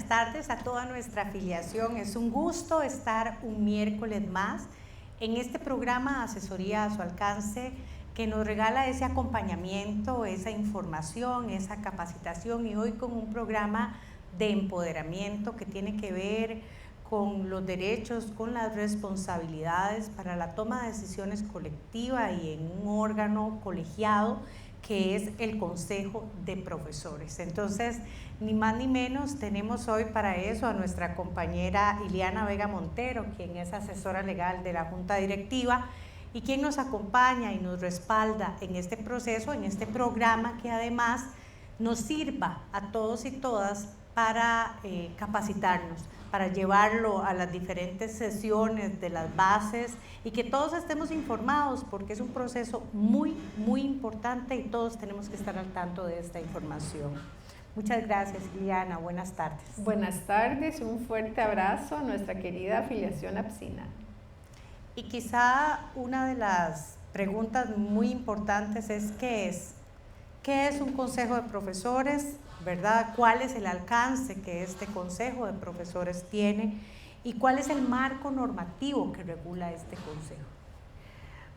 buenas tardes a toda nuestra afiliación. Es un gusto estar un miércoles más en este programa Asesoría a su alcance, que nos regala ese acompañamiento, esa información, esa capacitación, y hoy con un programa de empoderamiento que tiene que ver con los derechos, con las responsabilidades para la toma de decisiones colectiva y en un órgano colegiado que es el Consejo de Profesores. Entonces, ni más ni menos, tenemos hoy para eso a nuestra compañera Iliana Vega Montero, quien es asesora legal de la Junta Directiva y quien nos acompaña y nos respalda en este proceso, en este programa que además nos sirva a todos y todas para capacitarnos, para llevarlo a las diferentes sesiones de las bases y que todos estemos informados, porque es un proceso muy importante y todos tenemos que estar al tanto de esta información. Muchas gracias, Liliana. Buenas tardes. Buenas tardes, un fuerte abrazo a nuestra querida afiliación APSINA. Y quizá una de las preguntas muy importantes es ¿qué es? ¿Qué es un consejo de profesores? ¿Verdad? ¿Cuál es el alcance que este consejo de profesores tiene? ¿Y cuál es el marco normativo que regula este consejo?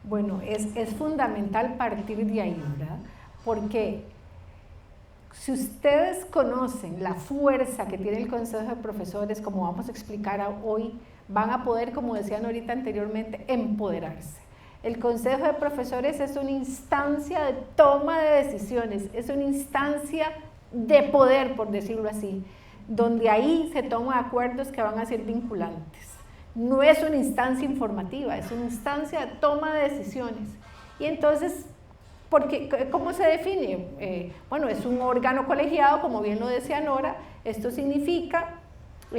Bueno, es fundamental partir de ahí, ¿verdad? Porque si ustedes conocen la fuerza que tiene el consejo de profesores, como vamos a explicar hoy, van a poder, como decían ahorita anteriormente, empoderarse. El consejo de profesores es una instancia de toma de decisiones, es una instancia de poder, por decirlo así, donde ahí se toman acuerdos que van a ser vinculantes. No es una instancia informativa, es una instancia de toma de decisiones. Y entonces, ¿cómo se define? Bueno, es un órgano colegiado, como bien lo decía Nora. Esto significa,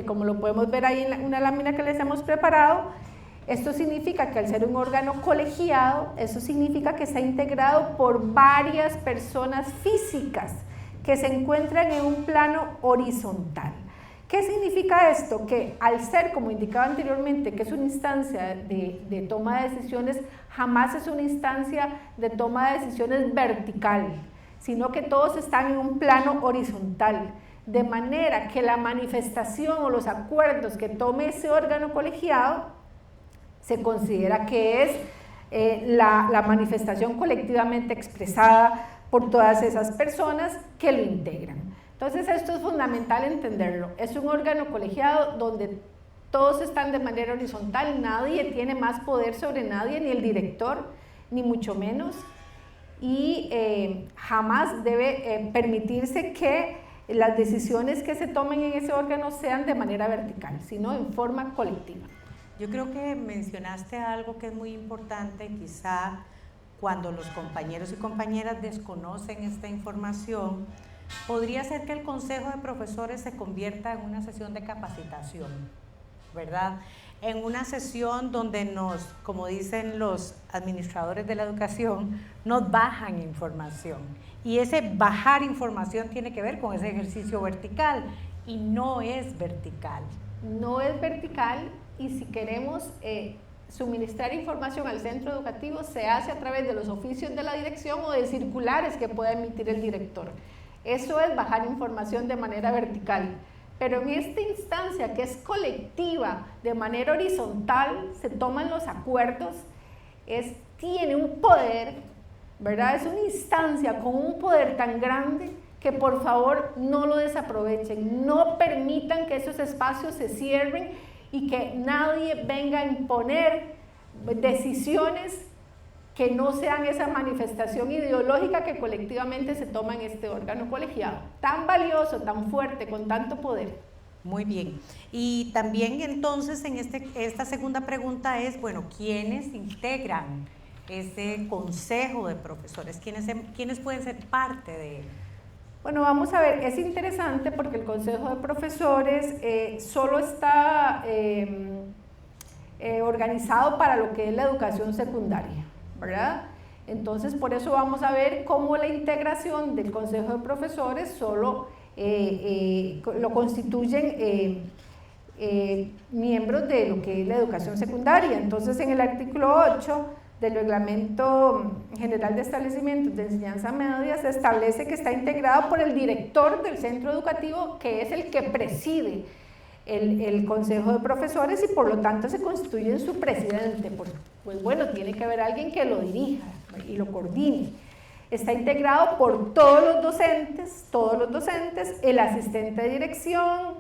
como lo podemos ver ahí en una lámina que les hemos preparado, esto significa que al ser un órgano colegiado, eso significa que está integrado por varias personas físicas que se encuentran en un plano horizontal. ¿Qué significa esto? Que al ser, como indicaba anteriormente, que es una instancia de toma de decisiones, jamás es una instancia de toma de decisiones vertical, sino que todos están en un plano horizontal, de manera que la manifestación o los acuerdos que tome ese órgano colegiado se considera que es la manifestación colectivamente expresada por todas esas personas que lo integran. Entonces esto es fundamental entenderlo. Es un órgano colegiado donde todos están de manera horizontal, nadie tiene más poder sobre nadie, ni el director, ni mucho menos, y jamás debe permitirse que las decisiones que se tomen en ese órgano sean de manera vertical, sino en forma colectiva. Yo creo que mencionaste algo que es muy importante, quizá cuando los compañeros y compañeras desconocen esta información, podría ser que el consejo de profesores se convierta en una sesión de capacitación, ¿verdad? En una sesión donde como dicen los administradores de la educación, nos bajan información. Y ese bajar información tiene que ver con ese ejercicio vertical y no es vertical. No es vertical, y si queremos suministrar información al centro educativo se hace a través de los oficios de la dirección o de circulares que pueda emitir el director. Eso es bajar información de manera vertical. Pero en esta instancia que es colectiva, de manera horizontal, se toman los acuerdos, tiene un poder, ¿verdad? Es una instancia con un poder tan grande que por favor no lo desaprovechen, no permitan que esos espacios se cierren y que nadie venga a imponer decisiones que no sean esa manifestación ideológica que colectivamente se toma en este órgano colegiado, tan valioso, tan fuerte, con tanto poder. Muy bien. Y también entonces en esta segunda pregunta es, bueno, ¿quiénes integran ese consejo de profesores? ¿Quiénes pueden ser parte de él? Bueno, vamos a ver, es interesante porque el consejo de profesores solo está organizado para lo que es la educación secundaria, ¿verdad? Entonces, por eso vamos a ver cómo la integración del consejo de profesores solo lo constituyen miembros de lo que es la educación secundaria. Entonces, en el artículo 8 del Reglamento General de Establecimientos de Enseñanza Media se establece que está integrado por el director del centro educativo, que es el que preside el Consejo de Profesores y por lo tanto se constituye en su presidente. Pues bueno, tiene que haber alguien que lo dirija y lo coordine. Está integrado por todos los docentes, el asistente de dirección,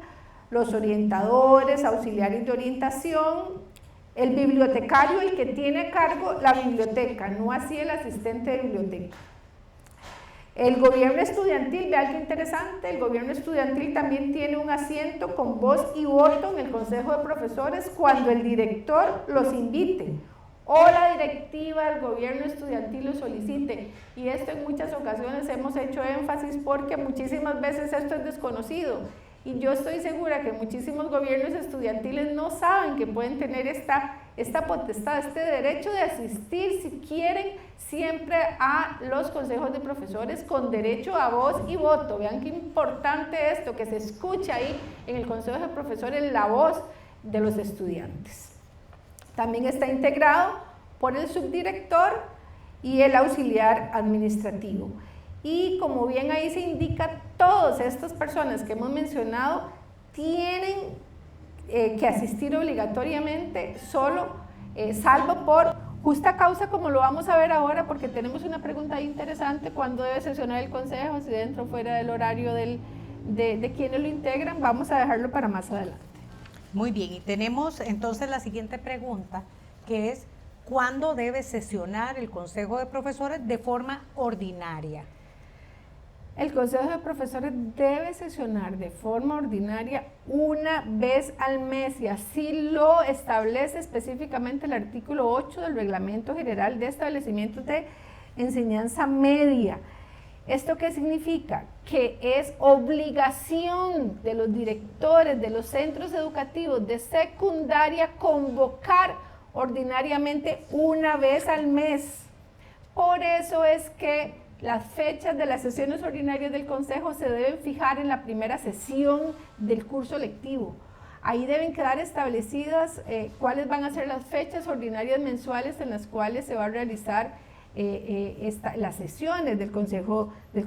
los orientadores, auxiliares de orientación, el bibliotecario, el que tiene a cargo la biblioteca, no así el asistente de biblioteca. El gobierno estudiantil, vean qué interesante, el gobierno estudiantil también tiene un asiento con voz y voto en el Consejo de Profesores cuando el director los invite o la directiva del gobierno estudiantil lo solicite. Y esto en muchas ocasiones hemos hecho énfasis porque muchísimas veces esto es desconocido. Y yo estoy segura que muchísimos gobiernos estudiantiles no saben que pueden tener esta potestad, este derecho de asistir, si quieren, siempre a los consejos de profesores con derecho a voz y voto. Vean qué importante esto, que se escucha ahí en el consejo de profesores la voz de los estudiantes. También está integrado por el subdirector y el auxiliar administrativo. Y como bien ahí se indica, todas estas personas que hemos mencionado tienen que asistir obligatoriamente, salvo por justa causa, como lo vamos a ver ahora, porque tenemos una pregunta interesante: ¿cuándo debe sesionar el consejo? Si dentro o fuera del horario de quienes lo integran. Vamos a dejarlo para más adelante. Muy bien, y tenemos entonces la siguiente pregunta, que es: ¿cuándo debe sesionar el Consejo de Profesores de forma ordinaria? El Consejo de Profesores debe sesionar de forma ordinaria una vez al mes, y así lo establece específicamente el artículo 8 del Reglamento General de Establecimientos de Enseñanza Media. ¿Esto qué significa? Que es obligación de los directores de los centros educativos de secundaria convocar ordinariamente una vez al mes. Por eso es que las fechas de las sesiones ordinarias del Consejo se deben fijar en la primera sesión del curso lectivo. Ahí deben quedar establecidas cuáles van a ser las fechas ordinarias mensuales en las cuales se va a realizar las sesiones del Consejo de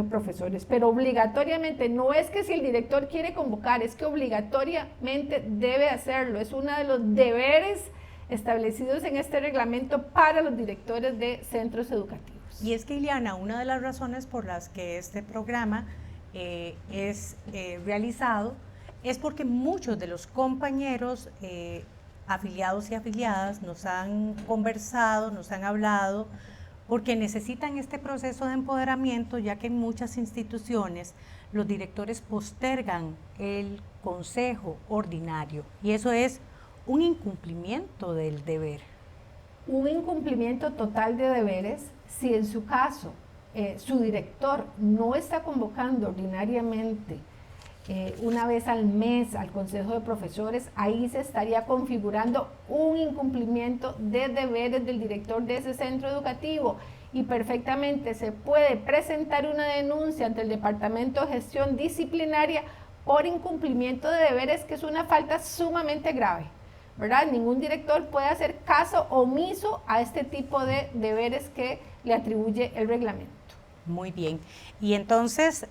Profesores. Pero obligatoriamente, no es que si el director quiere convocar, es que obligatoriamente debe hacerlo. Es uno de los deberes establecidos en este reglamento para los directores de centros educativos. Y es que, Ileana, una de las razones por las que este programa es realizado es porque muchos de los compañeros afiliados y afiliadas nos han conversado, nos han hablado, porque necesitan este proceso de empoderamiento, ya que en muchas instituciones los directores postergan el consejo ordinario, y eso es un incumplimiento del deber. Un incumplimiento total de deberes si en su caso su director no está convocando ordinariamente una vez al mes al Consejo de Profesores. Ahí se estaría configurando un incumplimiento de deberes del director de ese centro educativo, y perfectamente se puede presentar una denuncia ante el Departamento de Gestión Disciplinaria por incumplimiento de deberes, que es una falta sumamente grave, ¿verdad? Ningún director puede hacer caso omiso a este tipo de deberes que le atribuye el reglamento. Muy bien. Y entonces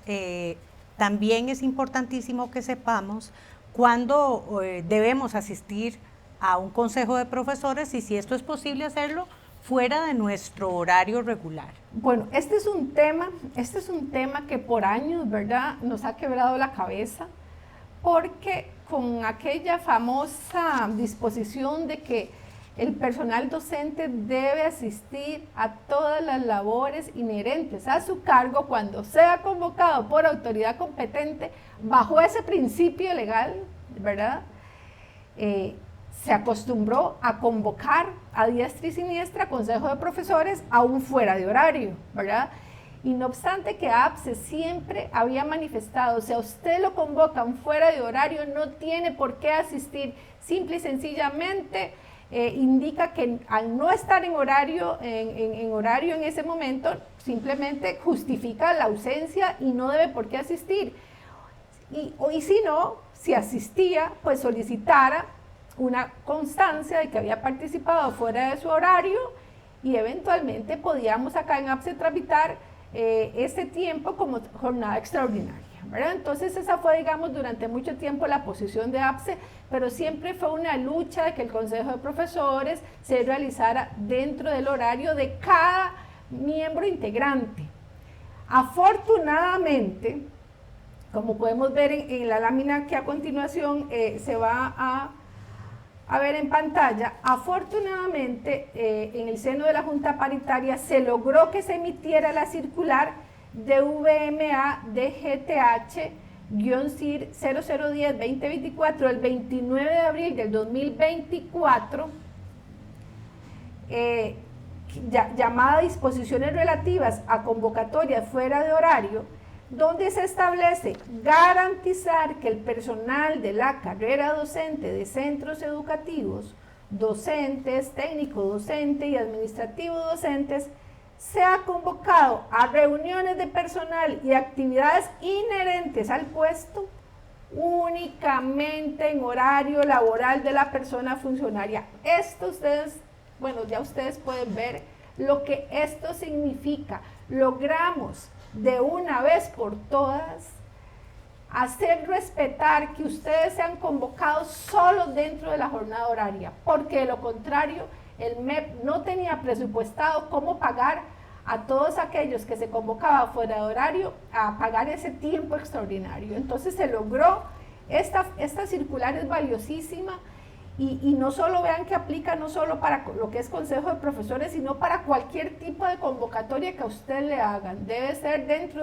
también es importantísimo que sepamos cuándo debemos asistir a un consejo de profesores, y si esto es posible hacerlo fuera de nuestro horario regular. Bueno, este es un tema que por años, ¿verdad?, nos ha quebrado la cabeza, porque con aquella famosa disposición de que el personal docente debe asistir a todas las labores inherentes a su cargo cuando sea convocado por autoridad competente, bajo ese principio legal, ¿verdad?, se acostumbró a convocar a diestra y siniestra consejo de profesores aún fuera de horario, ¿verdad? Y no obstante que APSE siempre había manifestado: si a usted lo convocan fuera de horario, no tiene por qué asistir. Simple y sencillamente indica que al no estar en horario en ese momento, simplemente justifica la ausencia y no debe por qué asistir. Y si no, si asistía, pues solicitara una constancia de que había participado fuera de su horario y eventualmente podíamos acá en APSE tramitar ese tiempo como jornada extraordinaria, ¿verdad? Entonces esa fue, digamos, durante mucho tiempo la posición de APSE, pero siempre fue una lucha de que el Consejo de Profesores se realizara dentro del horario de cada miembro integrante. Afortunadamente, como podemos ver en la lámina que a continuación se va a ver en pantalla, afortunadamente en el seno de la Junta Paritaria se logró que se emitiera la circular de VMA DGTH-CIR 0010-2024 el 29 de abril del 2024, llamada Disposiciones relativas a convocatorias fuera de horario, donde se establece garantizar que el personal de la carrera docente de centros educativos, docentes, técnico docente y administrativo docentes, sea convocado a reuniones de personal y actividades inherentes al puesto únicamente en horario laboral de la persona funcionaria. Esto ustedes, bueno, ya ustedes pueden ver lo que esto significa. Logramos de una vez por todas hacer respetar que ustedes sean convocados solo dentro de la jornada horaria, porque de lo contrario el MEP no tenía presupuestado cómo pagar a todos aquellos que se convocaban fuera de horario a pagar ese tiempo extraordinario. Entonces se logró, esta circular es valiosísima. Y no solo vean que aplica no solo para lo que es Consejo de Profesores, sino para cualquier tipo de convocatoria que a usted le hagan. Debe ser dentro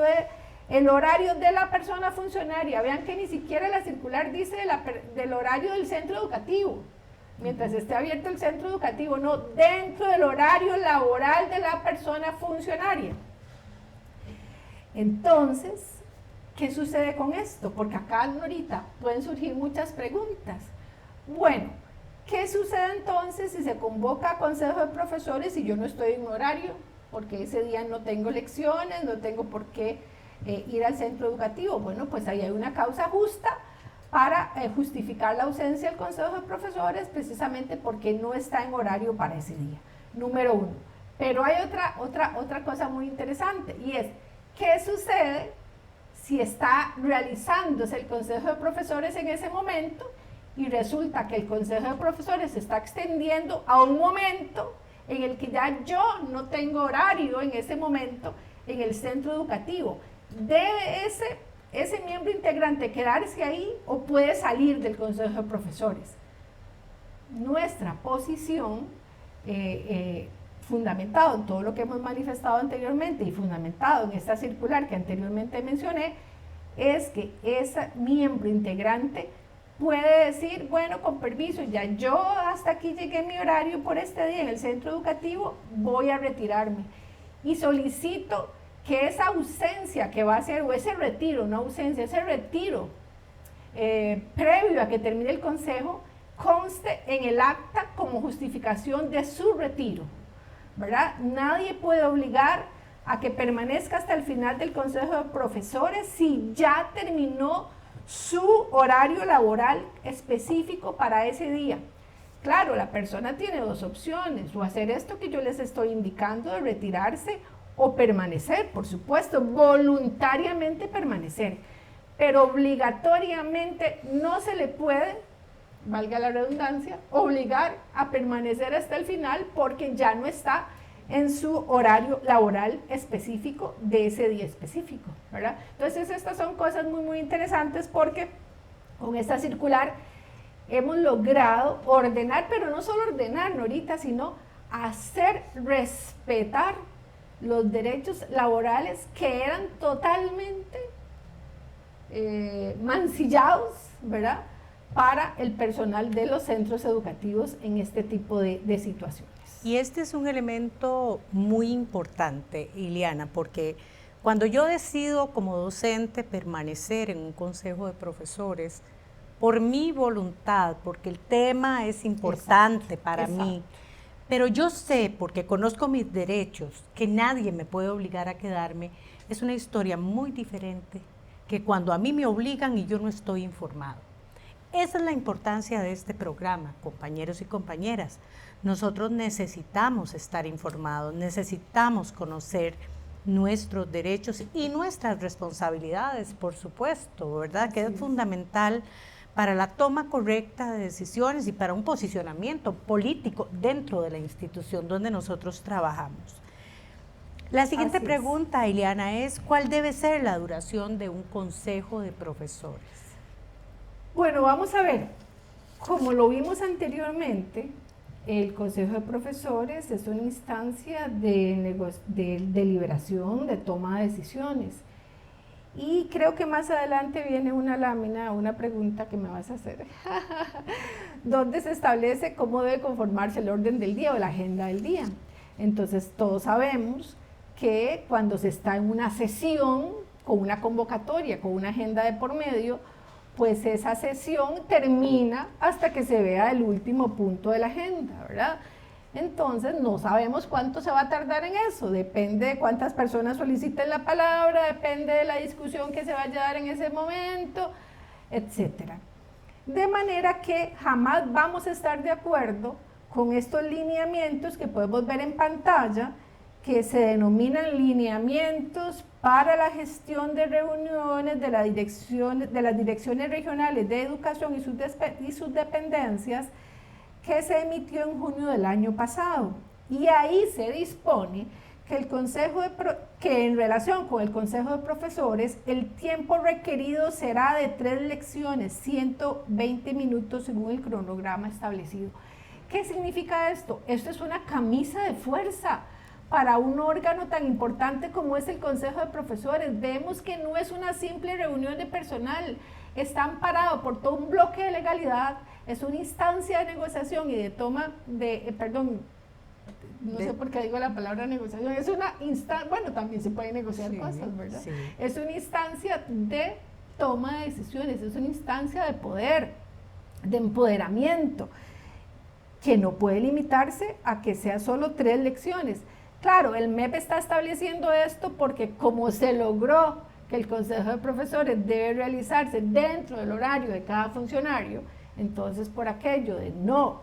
del horario de la persona funcionaria. Vean que ni siquiera la circular dice del horario del centro educativo, mientras esté abierto el centro educativo, no, dentro del horario laboral de la persona funcionaria. Entonces, ¿qué sucede con esto? Porque acá ahorita pueden surgir muchas preguntas. Bueno, ¿qué sucede entonces si se convoca a Consejo de Profesores y yo no estoy en horario? Porque ese día no tengo lecciones, no tengo por qué ir al centro educativo. Bueno, pues ahí hay una causa justa para justificar la ausencia del Consejo de Profesores, precisamente porque no está en horario para ese día, número uno. Pero hay otra cosa muy interesante, y es, ¿qué sucede si está realizándose el Consejo de Profesores en ese momento y resulta que el Consejo de Profesores se está extendiendo a un momento en el que ya yo no tengo horario en ese momento en el centro educativo? ¿Debe ese miembro integrante quedarse ahí o puede salir del Consejo de Profesores? Nuestra posición, fundamentado en todo lo que hemos manifestado anteriormente y fundamentado en esta circular que anteriormente mencioné, es que ese miembro integrante puede decir, bueno, con permiso, ya yo hasta aquí llegué mi horario por este día en el centro educativo, voy a retirarme y solicito que esa ausencia que va a ser, o ese retiro, no ausencia, ese retiro previo a que termine el consejo, conste en el acta como justificación de su retiro, ¿verdad? Nadie puede obligar a que permanezca hasta el final del Consejo de Profesores si ya terminó su horario laboral específico para ese día. Claro, la persona tiene dos opciones, o hacer esto que yo les estoy indicando de retirarse, o permanecer, por supuesto, voluntariamente permanecer, pero obligatoriamente no se le puede, valga la redundancia, obligar a permanecer hasta el final porque ya no está en su horario laboral específico de ese día específico, ¿verdad? Entonces estas son cosas muy muy interesantes porque con esta circular hemos logrado ordenar, pero no solo ordenar, Norita, sino hacer respetar los derechos laborales que eran totalmente mancillados, ¿verdad?, para el personal de los centros educativos en este tipo de situaciones. Y este es un elemento muy importante, Iliana, porque cuando yo decido como docente permanecer en un consejo de profesores, por mi voluntad, porque el tema es importante para mí, pero yo sé, porque conozco mis derechos, que nadie me puede obligar a quedarme, es una historia muy diferente que cuando a mí me obligan y yo no estoy informado. Esa es la importancia de este programa, compañeros y compañeras. nosotros necesitamos estar informados, necesitamos conocer nuestros derechos y nuestras responsabilidades, por supuesto, ¿verdad? Que es fundamental para la toma correcta de decisiones y para un posicionamiento político dentro de la institución donde nosotros trabajamos. La siguiente pregunta, Ileana, es ¿cuál debe ser la duración de un consejo de profesores? Bueno, vamos a ver, como lo vimos anteriormente, el Consejo de Profesores es una instancia de deliberación, de toma de decisiones. Y creo que más adelante viene una lámina, una pregunta que me vas a hacer, donde se establece cómo debe conformarse el orden del día o la agenda del día. Entonces, todos sabemos que cuando se está en una sesión, con una convocatoria, con una agenda de por medio, pues esa sesión termina hasta que se vea el último punto de la agenda, ¿verdad? Entonces no sabemos cuánto se va a tardar en eso, depende de cuántas personas soliciten la palabra, depende de la discusión que se vaya a dar en ese momento, etcétera. De manera que jamás vamos a estar de acuerdo con estos lineamientos que podemos ver en pantalla, que se denominan lineamientos para la gestión de reuniones de las direcciones regionales de educación y sus dependencias, que se emitió en junio del año pasado. Y ahí se dispone que en relación con el Consejo de Profesores, el tiempo requerido será de 3 lecciones, 120 minutos según el cronograma establecido. ¿Qué significa esto? Esto es una camisa de fuerza para un órgano tan importante como es el Consejo de Profesores. Vemos que no es una simple reunión de personal, está amparado por todo un bloque de legalidad, es una instancia de negociación y de toma de, no sé por qué digo la palabra negociación, es una instancia, bueno, también se pueden negociar cosas, ¿verdad? Sí. Es una instancia de toma de decisiones, es una instancia de poder, de empoderamiento, que no puede limitarse a que sea solo 3 lecciones. Claro, el MEP está estableciendo esto porque como se logró que el Consejo de Profesores debe realizarse dentro del horario de cada funcionario, entonces por aquello de no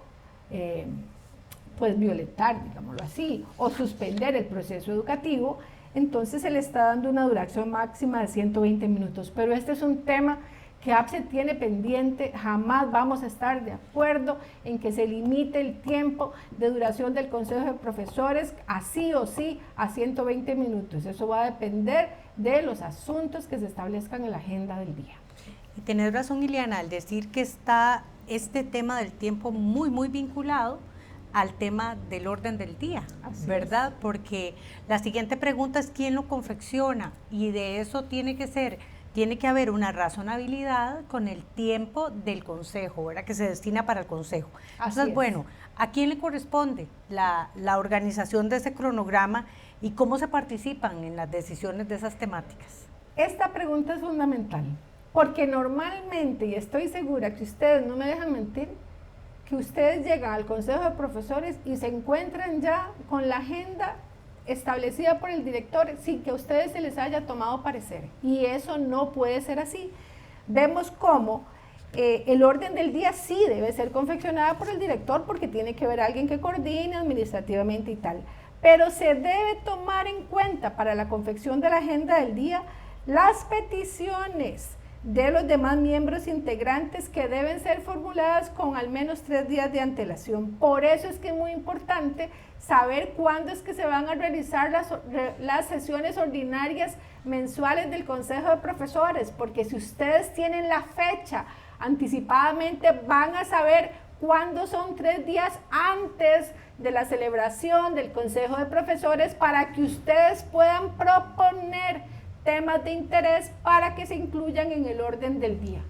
pues violentar, digámoslo así, o suspender el proceso educativo, entonces se le está dando una duración máxima de 120 minutos. Pero este es un tema que APSE tiene pendiente, jamás vamos a estar de acuerdo en que se limite el tiempo de duración del Consejo de Profesores así o sí a 120 minutos. Eso va a depender de los asuntos que se establezcan en la agenda del día. Y tenés razón, Ileana, al decir que está este tema del tiempo muy vinculado al tema del orden del día, así ¿verdad? Es. Porque la siguiente pregunta es ¿quién lo confecciona? Y de eso tiene que haber una razonabilidad con el tiempo del consejo, ¿verdad? Que se destina para el consejo. Entonces, bueno, ¿a quién le corresponde la organización de ese cronograma y cómo se participan en las decisiones de esas temáticas? Esta pregunta es fundamental, porque normalmente, y estoy segura que ustedes no me dejan mentir, que ustedes llegan al Consejo de Profesores y se encuentran ya con la agenda establecida por el director sin que a ustedes se les haya tomado parecer, y eso no puede ser así. Vemos cómo el orden del día sí debe ser confeccionado por el director porque tiene que haber alguien que coordine administrativamente y tal, pero se debe tomar en cuenta para la confección de la agenda del día las peticiones de los demás miembros integrantes que deben ser formuladas con al menos 3 días de antelación. Por eso es que es muy importante saber cuándo es que se van a realizar las sesiones ordinarias mensuales del Consejo de Profesores, porque si ustedes tienen la fecha anticipadamente, van a saber cuándo son 3 días antes de la celebración del Consejo de Profesores para que ustedes puedan proponer temas de interés para que se incluyan en el orden del día.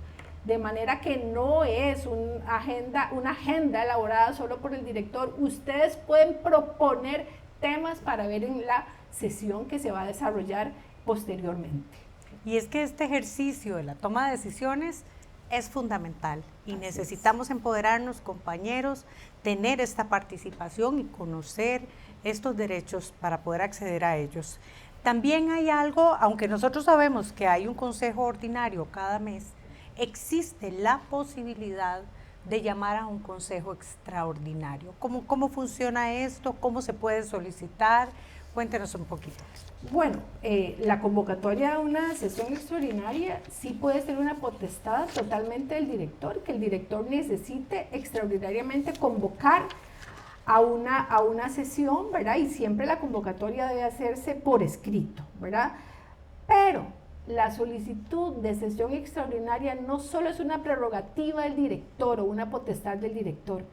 De manera que no es una agenda elaborada solo por el director. Ustedes pueden proponer temas para ver en la sesión que se va a desarrollar posteriormente. Y es que este ejercicio de la toma de decisiones es fundamental y necesitamos empoderarnos, compañeros, tener esta participación y conocer estos derechos para poder acceder a ellos. También hay algo, aunque nosotros sabemos que hay un consejo ordinario cada mes, existe la posibilidad de llamar a un consejo extraordinario? ¿Cómo funciona esto? ¿Cómo se puede solicitar? Cuéntenos un poquito. Bueno, la convocatoria a una sesión extraordinaria sí puede ser una potestad totalmente del director, que el director necesite extraordinariamente convocar a una sesión, ¿verdad? Y siempre la convocatoria debe hacerse por escrito, ¿verdad? Pero la solicitud de sesión extraordinaria no solo es una prerrogativa del director o una potestad del director,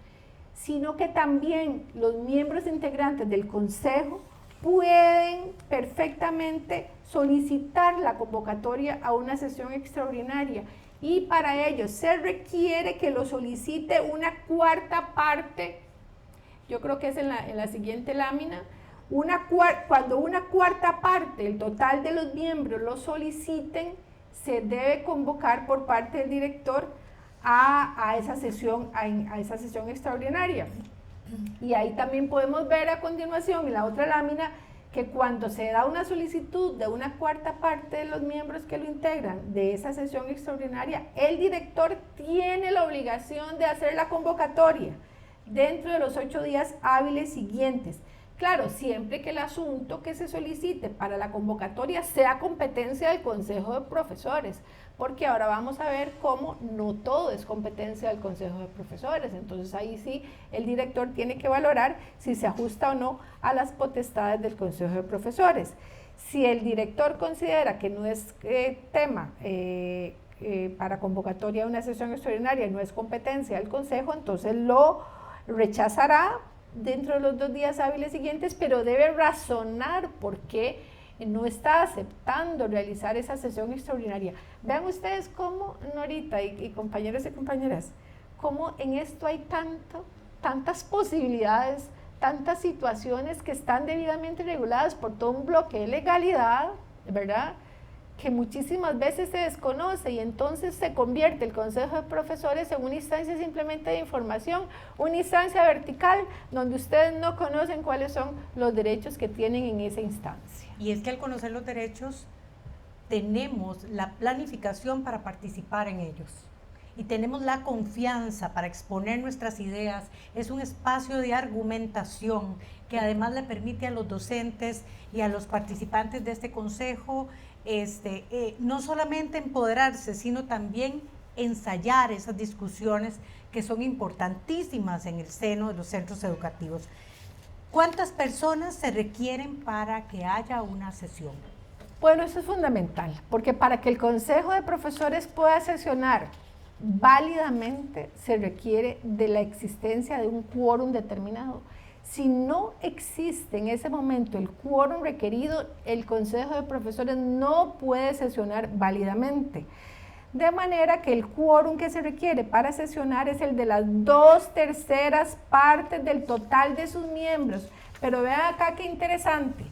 sino que también los miembros integrantes del consejo pueden perfectamente solicitar la convocatoria a una sesión extraordinaria, y para ello se requiere que lo solicite una cuarta parte. Yo creo que es en la siguiente lámina. Cuando una cuarta parte, el total de los miembros, lo soliciten, se debe convocar por parte del director a esa sesión extraordinaria. Y ahí también podemos ver a continuación en la otra lámina que cuando se da una solicitud de una cuarta parte de los miembros que lo integran de esa sesión extraordinaria, el director tiene la obligación de hacer la convocatoria dentro de los 8 días hábiles siguientes. Claro, siempre que el asunto que se solicite para la convocatoria sea competencia del Consejo de Profesores, porque ahora vamos a ver cómo no todo es competencia del Consejo de Profesores. Entonces ahí sí el director tiene que valorar si se ajusta o no a las potestades del Consejo de Profesores. Si el director considera que no es tema para convocatoria de una sesión extraordinaria, no es competencia del Consejo, entonces lo rechazará dentro de los 2 días hábiles siguientes, pero debe razonar por qué no está aceptando realizar esa sesión extraordinaria. Vean ustedes cómo, Norita y compañeros y compañeras, cómo en esto hay tantas posibilidades, tantas situaciones que están debidamente reguladas por todo un bloque de legalidad, ¿verdad?, que muchísimas veces se desconoce, y entonces se convierte el Consejo de Profesores en una instancia simplemente de información, una instancia vertical donde ustedes no conocen cuáles son los derechos que tienen en esa instancia. Y es que al conocer los derechos tenemos la planificación para participar en ellos y tenemos la confianza para exponer nuestras ideas. Es un espacio de argumentación que además le permite a los docentes y a los participantes de este consejo no solamente empoderarse, sino también ensayar esas discusiones que son importantísimas en el seno de los centros educativos. ¿Cuántas personas se requieren para que haya una sesión? Bueno, eso es fundamental, porque para que el Consejo de Profesores pueda sesionar válidamente se requiere de la existencia de un quórum determinado. Si no existe en ese momento el quórum requerido, el Consejo de Profesores no puede sesionar válidamente. De manera que el quórum que se requiere para sesionar es el de las 2/3 partes del total de sus miembros. Pero vean acá qué interesante.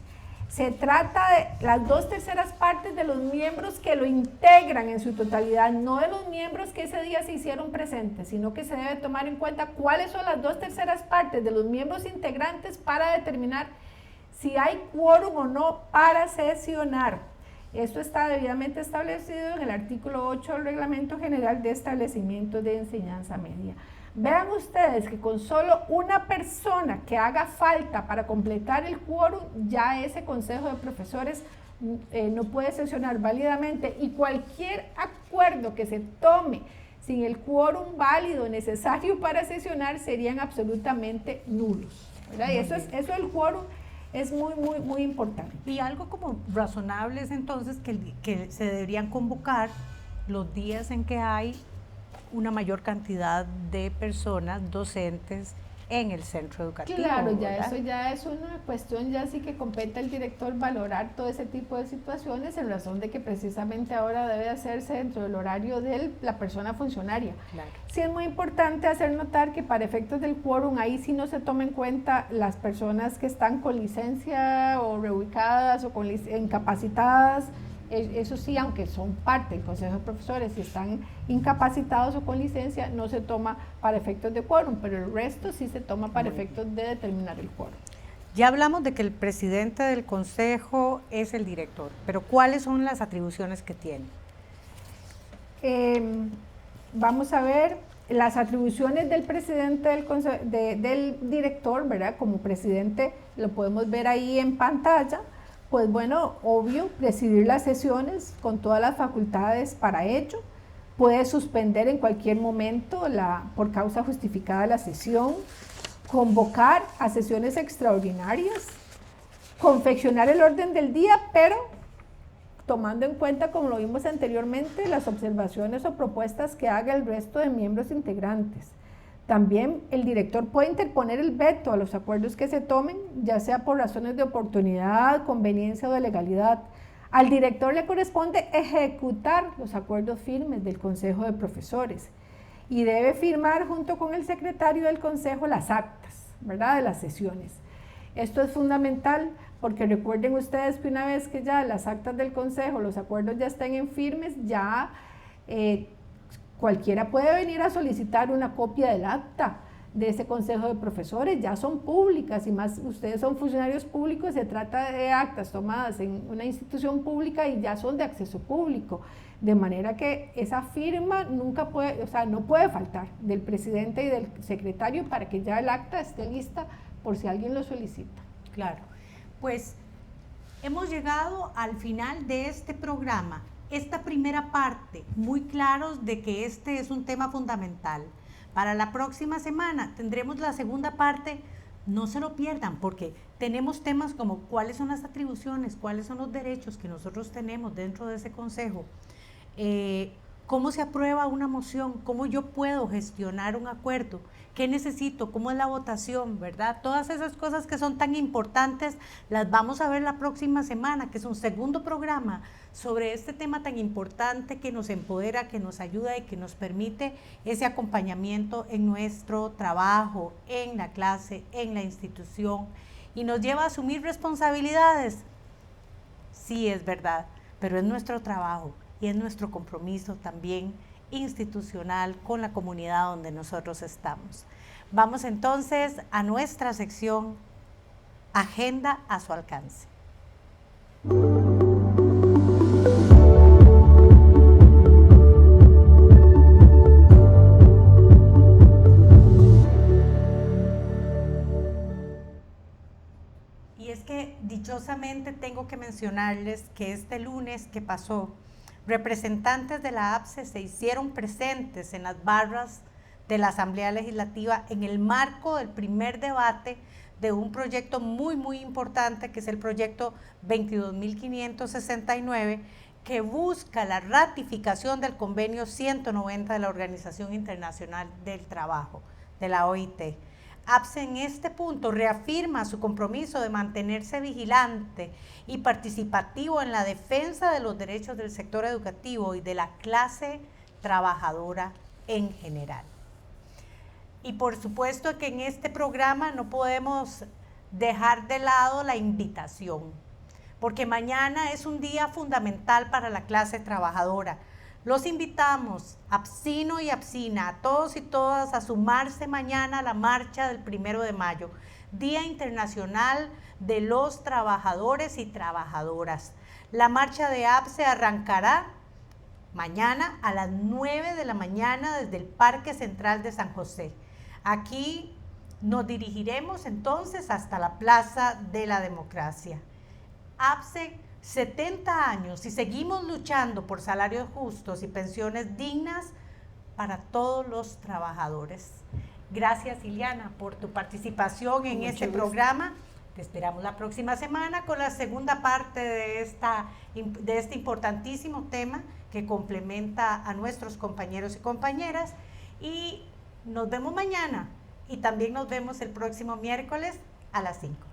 Se trata de las 2/3 partes de los miembros que lo integran en su totalidad, no de los miembros que ese día se hicieron presentes, sino que se debe tomar en cuenta cuáles son las 2/3 partes de los miembros integrantes para determinar si hay quórum o no para sesionar. Esto está debidamente establecido en el artículo 8 del Reglamento General de Establecimientos de Enseñanza Media. Vean ustedes que con solo una persona que haga falta para completar el quórum, ya ese Consejo de Profesores no puede sesionar válidamente, y cualquier acuerdo que se tome sin el quórum válido necesario para sesionar serían absolutamente nulos, ¿verdad? Y eso del quórum es muy importante. Y algo como razonable es entonces que se deberían convocar los días en que hay una mayor cantidad de personas docentes en el centro educativo. Claro, eso ya es una cuestión, ya sí que compete al director valorar todo ese tipo de situaciones, en razón de que precisamente ahora debe hacerse dentro del horario de la persona funcionaria. Claro. Sí, es muy importante hacer notar que para efectos del quórum ahí sí no se toma en cuenta las personas que están con licencia o reubicadas o con incapacitadas. Eso sí, aunque son parte del Consejo de Profesores, si están incapacitados o con licencia, no se toma para efectos de quórum, pero el resto sí se toma para efectos de determinar el quórum. Ya hablamos de que el presidente del consejo es el director, pero ¿cuáles son las atribuciones que tiene? Vamos a ver, las atribuciones del presidente del director, ¿verdad? Como presidente, lo podemos ver ahí en pantalla, pues bueno, obvio, presidir las sesiones con todas las facultades para ello, puede suspender en cualquier momento por causa justificada la sesión, convocar a sesiones extraordinarias, confeccionar el orden del día, pero tomando en cuenta, como lo vimos anteriormente, las observaciones o propuestas que haga el resto de miembros integrantes. También el director puede interponer el veto a los acuerdos que se tomen, ya sea por razones de oportunidad, conveniencia o de legalidad. Al director le corresponde ejecutar los acuerdos firmes del Consejo de Profesores y debe firmar junto con el secretario del Consejo las actas, ¿verdad?, de las sesiones. Esto es fundamental porque recuerden ustedes que una vez que ya las actas del Consejo, los acuerdos ya estén en firmes, ya cualquiera puede venir a solicitar una copia del acta de ese Consejo de Profesores, ya son públicas y más ustedes son funcionarios públicos, se trata de actas tomadas en una institución pública y ya son de acceso público, de manera que esa firma nunca puede, o sea, no puede faltar del presidente y del secretario para que ya el acta esté lista por si alguien lo solicita. Claro, pues hemos llegado al final de este programa, esta primera parte, muy claros de que este es un tema fundamental. Para la próxima semana tendremos la segunda parte, no se lo pierdan porque tenemos temas como cuáles son las atribuciones, cuáles son los derechos que nosotros tenemos dentro de ese consejo, cómo se aprueba una moción, cómo yo puedo gestionar un acuerdo, qué necesito, cómo es la votación, ¿verdad? Todas esas cosas que son tan importantes las vamos a ver la próxima semana, que es un segundo programa sobre este tema tan importante que nos empodera, que nos ayuda y que nos permite ese acompañamiento en nuestro trabajo, en la clase, en la institución y nos lleva a asumir responsabilidades. Sí, es verdad, pero es nuestro trabajo y es nuestro compromiso también institucional con la comunidad donde nosotros estamos. Vamos entonces a nuestra sección Agenda a su alcance. Y es que dichosamente tengo que mencionarles que este lunes que pasó, representantes de la APSE se hicieron presentes en las barras de la Asamblea Legislativa en el marco del primer debate de un proyecto muy importante que es el proyecto 22.569 que busca la ratificación del convenio 190 de la Organización Internacional del Trabajo, de la OIT. APSE en este punto reafirma su compromiso de mantenerse vigilante y participativo en la defensa de los derechos del sector educativo y de la clase trabajadora en general. Y por supuesto que en este programa no podemos dejar de lado la invitación, porque mañana es un día fundamental para la clase trabajadora. Los invitamos, APSINO y APSINA, a todos y todas a sumarse mañana a la marcha del 1 de mayo, Día Internacional de los Trabajadores y Trabajadoras. La marcha de APSE arrancará mañana a las 9 de la mañana desde el Parque Central de San José. Aquí nos dirigiremos entonces hasta la Plaza de la Democracia. APSE 70 años y seguimos luchando por salarios justos y pensiones dignas para todos los trabajadores. Gracias, Iliana, por tu participación en este programa. Te esperamos la próxima semana con la segunda parte de este importantísimo tema que complementa a nuestros compañeros y compañeras. Y nos vemos mañana y también nos vemos el próximo miércoles a las 5.